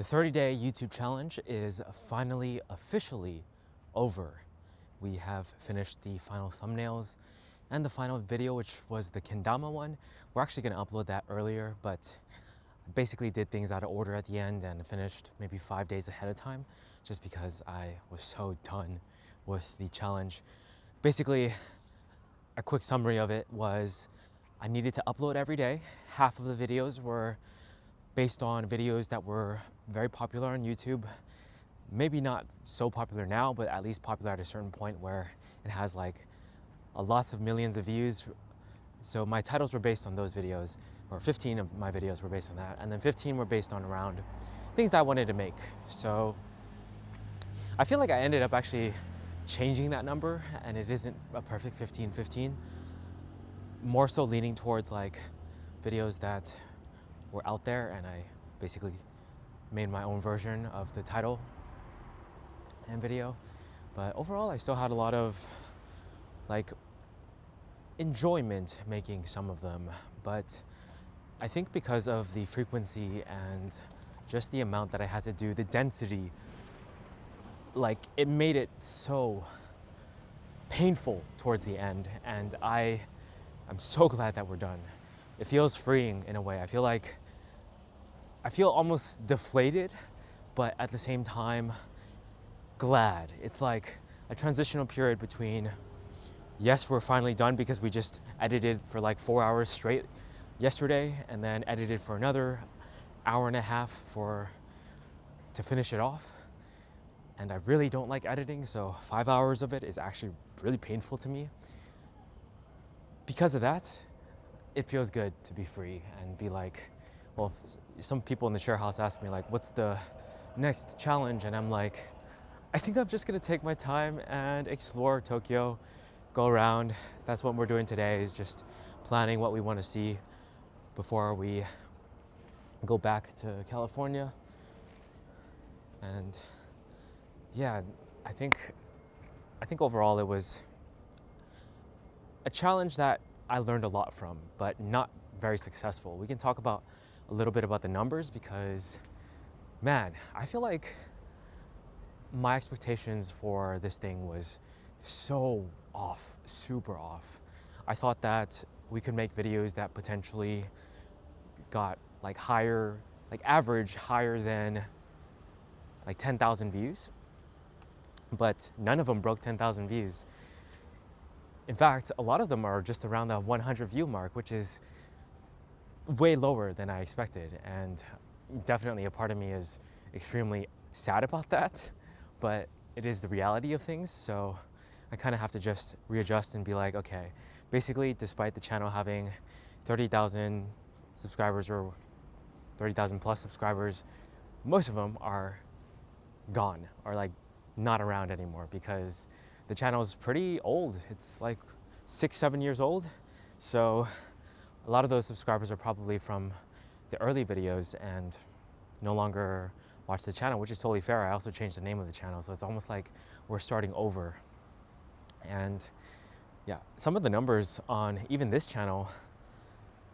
The 30-day YouTube challenge is finally officially over. We have finished the final thumbnails and the final video, which was the kendama one. We're actually going to upload that earlier, but I basically did things out of order at the end and finished maybe 5 days ahead of time just because I was so done with the challenge. Basically, a quick summary of it was I needed to upload every day. Half of the videos were based on videos that were very popular on YouTube. Maybe not so popular now, but at least popular at a certain point where it has like lots of millions of views. So my titles were based on those videos, or 15 of my videos were based on that. And then 15 were based on around things that I wanted to make. So I feel like I ended up actually changing that number, and it isn't a perfect 15-15. More so leaning towards like videos that were out there, and I basically made my own version of the title and video. But overall, I still had a lot of like enjoyment making some of them. But I think because of the frequency and just the amount that I had to do, the density, like it made it so painful towards the end. And I'm so glad that we're done. It feels freeing in a way. I feel almost deflated, but at the same time, glad. It's like a transitional period between, yes, we're finally done because we just edited for like 4 hours straight yesterday and then edited for another hour and a half to finish it off. And I really don't like editing, so 5 hours of it is actually really painful to me. Because of that, it feels good to be free and be like, well, some people in the share house ask me like, what's the next challenge? And I'm like, I think I'm just gonna take my time and explore Tokyo, go around. That's what we're doing today, is just planning what we want to see before we go back to California. And yeah, I think overall it was a challenge that I learned a lot from, but not very successful. We can talk about a little bit about the numbers because, man, I feel like my expectations for this thing was so off, super off. I thought that we could make videos that potentially got like higher, like average higher than like 10,000 views, but none of them broke 10,000 views. In fact, a lot of them are just around the 100 view mark, which is way lower than I expected. And definitely a part of me is extremely sad about that, but it is the reality of things. So I kind of have to just readjust and be like, okay, basically, despite the channel having 30,000 subscribers or 30,000 plus subscribers, most of them are gone or like not around anymore because the channel is pretty old. It's like 6-7 years old. So a lot of those subscribers are probably from the early videos and no longer watch the channel, which is totally fair. I also changed the name of the channel, so it's almost like we're starting over. And yeah, some of the numbers on even this channel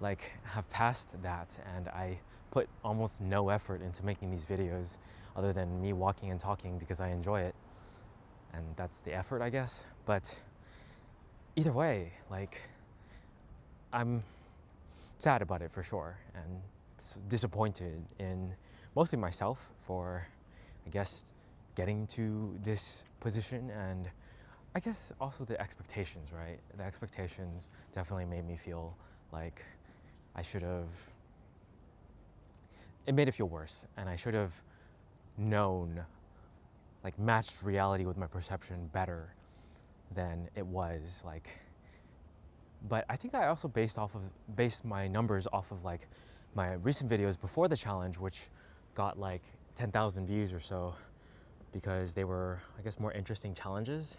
like have passed that, and I put almost no effort into making these videos other than me walking and talking because I enjoy it. And that's the effort, I guess. But either way, like, I'm sad about it for sure, and disappointed in mostly myself for, I guess, getting to this position, and I guess also the expectations, right? The expectations definitely made me feel like I should have, it made it feel worse, and I should have known, like matched reality with my perception better than it was. Like, but I think I also based my numbers off of like my recent videos before the challenge, which got like 10,000 views or so because they were, I guess, more interesting challenges.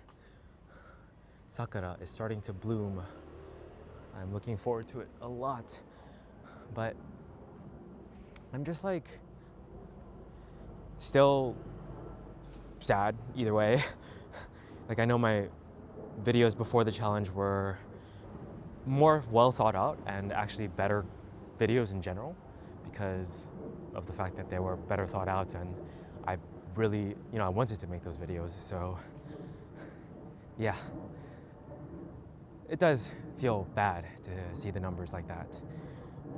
Sakura is starting to bloom. I'm looking forward to it a lot, but I'm just like still sad either way. Like, I know my videos before the challenge were more well thought out and actually better videos in general because of the fact that they were better thought out, and I really, I wanted to make those videos. So yeah, it does feel bad to see the numbers like that,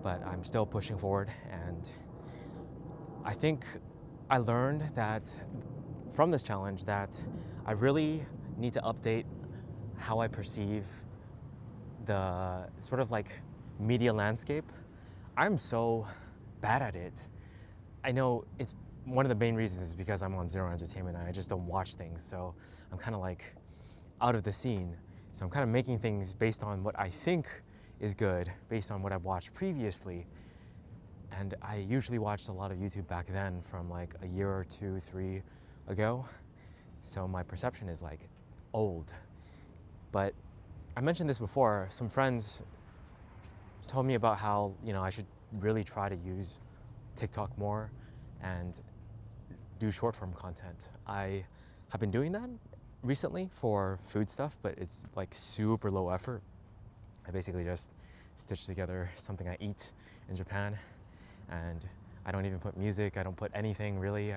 but I'm still pushing forward. And I think I learned that from this challenge that I really need to update how I perceive the sort of like media landscape. I'm so bad at it. I know it's one of the main reasons is because I'm on Zero Entertainment and I just don't watch things. So I'm kind of like out of the scene. So I'm kind of making things based on what I think is good, based on what I've watched previously. And I usually watched a lot of YouTube back then from like a year or 2, 3 ago. So my perception is like old. But I mentioned this before, some friends told me about how, I should really try to use TikTok more and do short form content. I have been doing that recently for food stuff, but it's like super low effort. I basically just stitch together something I eat in Japan, and I don't even put music, I don't put anything really,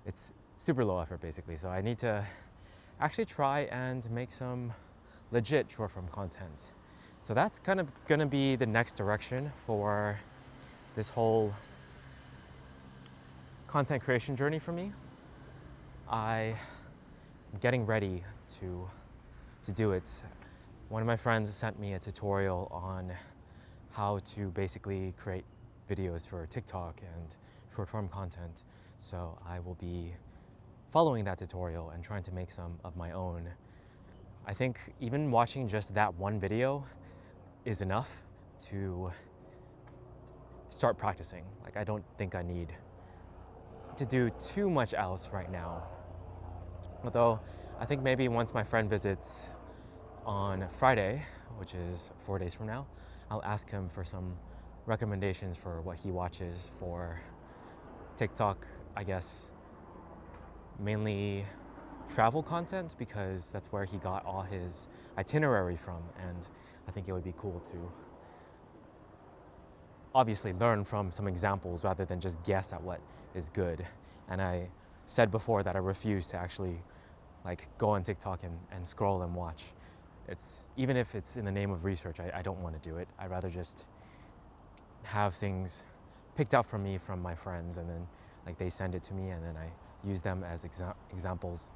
it's super low effort basically. So I need to actually try and make some legit short form content. So that's kind of gonna be the next direction for this whole content creation journey for me. I'm getting ready to do it. One of my friends sent me a tutorial on how to basically create videos for TikTok and short form content. So I will be following that tutorial and trying to make some of my own. I think even watching just that one video is enough to start practicing. Like, I don't think I need to do too much else right now. Although I think maybe once my friend visits on Friday, which is 4 days from now, I'll ask him for some recommendations for what he watches for TikTok, I guess mainly travel content, because that's where he got all his itinerary from, and I think it would be cool to obviously learn from some examples rather than just guess at what is good. And I said before that I refuse to actually like go on TikTok and scroll and watch. Even if it's in the name of research, I don't want to do it. I'd rather just have things picked out from me from my friends, and then like they send it to me and then I use them as examples.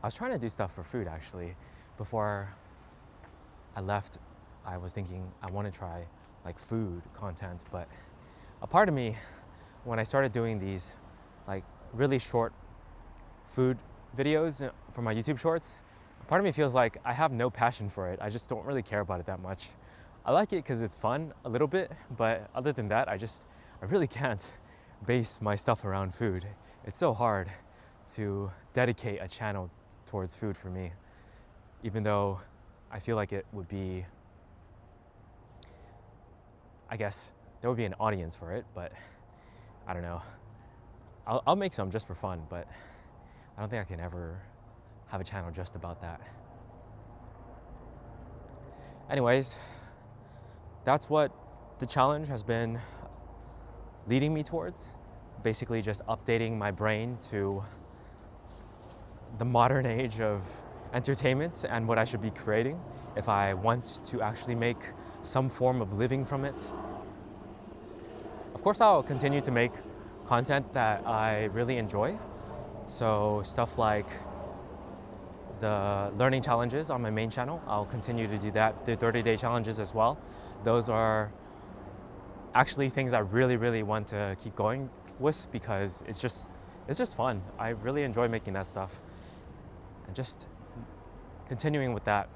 I was trying to do stuff for food actually. Before I left, I was thinking I want to try like food content, but a part of me, when I started doing these like really short food videos for my YouTube shorts, a part of me feels like I have no passion for it. I just don't really care about it that much. I like it because it's fun a little bit, but other than that, I really can't base my stuff around food. It's so hard to dedicate a channel towards food for me, even though I feel like it would be, I guess there would be an audience for it, but I don't know. I'll make some just for fun, but I don't think I can ever have a channel just about that. Anyways, that's what the challenge has been leading me towards. Basically just updating my brain to the modern age of entertainment and what I should be creating if I want to actually make some form of living from it. Of course, I'll continue to make content that I really enjoy. So stuff like the learning challenges on my main channel, I'll continue to do that. The 30-day challenges as well. Those are actually things I really want to keep going with because it's just fun. I really enjoy making that stuff. And just continuing with that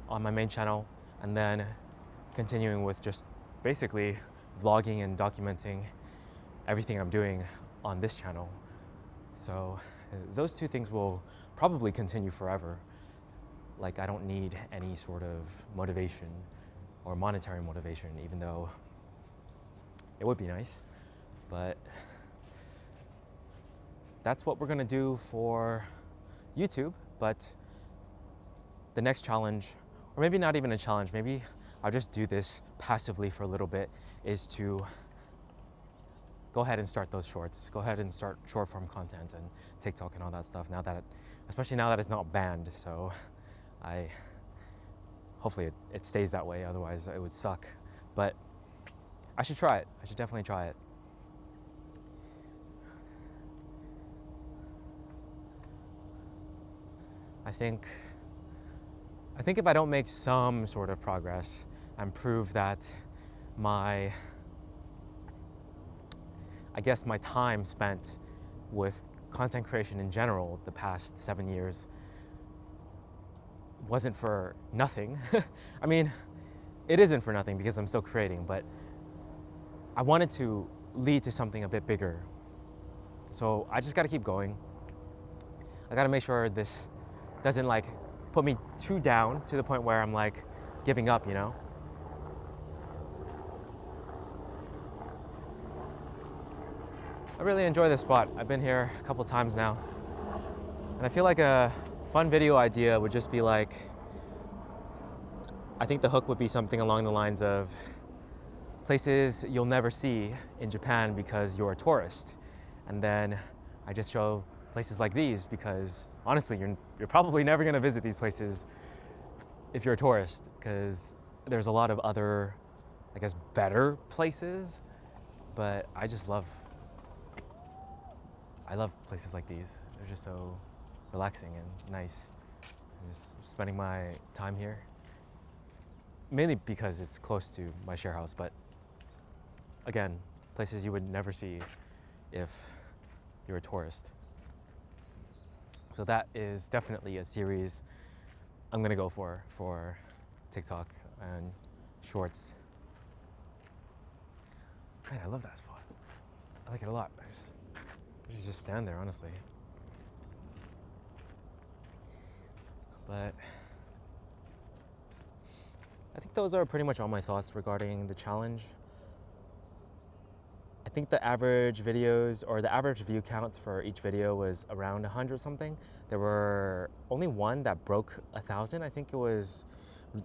on my main channel, and then continuing with just basically vlogging and documenting everything I'm doing on this channel. So those two things will probably continue forever. Like, I don't need any sort of motivation or monetary motivation, even though it would be nice. But that's what we're gonna do for YouTube. But the next challenge, or maybe not even a challenge, maybe I'll just do this passively for a little bit, is to go ahead and start those shorts. Go ahead and start short form content and TikTok and all that stuff. Now that, especially now that it's not banned, so hopefully it stays that way. Otherwise, it would suck. But I should try it. I should definitely try it. I think if I don't make some sort of progress and prove that my time spent with content creation in general the past 7 years wasn't for nothing. I mean, it isn't for nothing because I'm still creating, but I wanted to lead to something a bit bigger. So I just gotta keep going. I gotta make sure this doesn't like put me too down to the point where I'm like giving up, you know? I really enjoy this spot. I've been here a couple times now. And I feel like a fun video idea would just be like, I think the hook would be something along the lines of places you'll never see in Japan because you're a tourist. And then I just show places like these because honestly, you're probably never gonna visit these places if you're a tourist, because there's a lot of other, I guess, better places, but I love places like these. They're just so relaxing and nice. I'm just spending my time here, mainly because it's close to my share house, but again, places you would never see if you're a tourist. So that is definitely a series I'm gonna go for TikTok and shorts. Man, I love that spot. I like it a lot. I should just stand there, honestly. But I think those are pretty much all my thoughts regarding the challenge. I think the average videos, or the average view count for each video was around 100 something. There were only one that broke 1,000. I think it was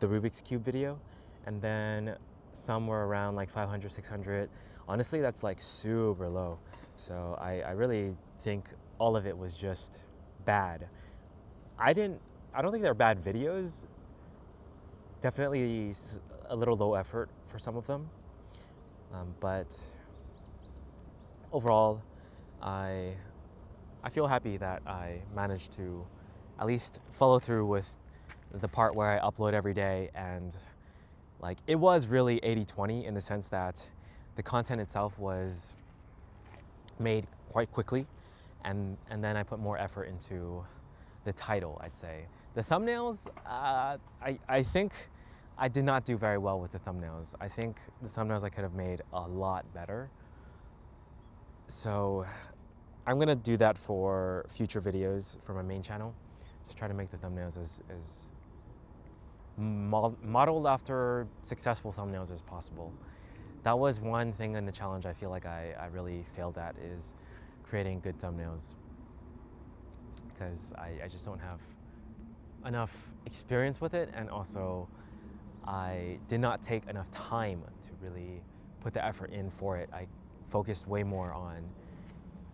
the Rubik's Cube video. And then some were around like 500, 600. Honestly, that's like super low. So I really think all of it was just bad. I don't think they're bad videos. Definitely a little low effort for some of them. But overall, I feel happy that I managed to at least follow through with the part where I upload every day, and like it was really 80-20 in the sense that the content itself was made quite quickly, and then I put more effort into the title, I'd say. The thumbnails, I think I did not do very well with the thumbnails. I think the thumbnails I could have made a lot better. So I'm gonna do that for future videos for my main channel. Just try to make the thumbnails as modeled after successful thumbnails as possible. That was one thing in the challenge I feel like I really failed at, is creating good thumbnails, because I just don't have enough experience with it, and also I did not take enough time to really put the effort in for it. I focused way more on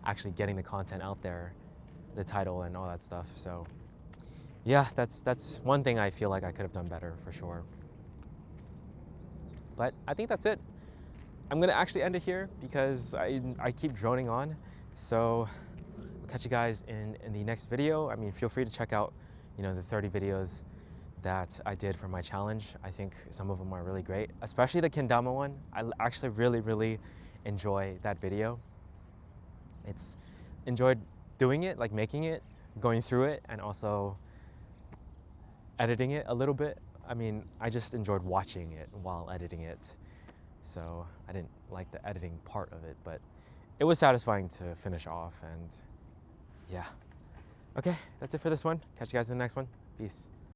actually getting the content out there, the title and all that stuff. So yeah, that's one thing I feel like I could have done better for sure. But I think that's it. I'm gonna actually end it here because I keep droning on. So I'll catch you guys in the next video. I mean, feel free to check out, the 30 videos that I did for my challenge. I think some of them are really great, especially the kendama one. I actually really enjoy that video. It's enjoyed doing it, like making it, going through it, and also editing it a little bit. I mean, I just enjoyed watching it while editing it. So I didn't like the editing part of it, but it was satisfying to finish off, and yeah. Okay, that's it for this one. Catch you guys in the next one. Peace.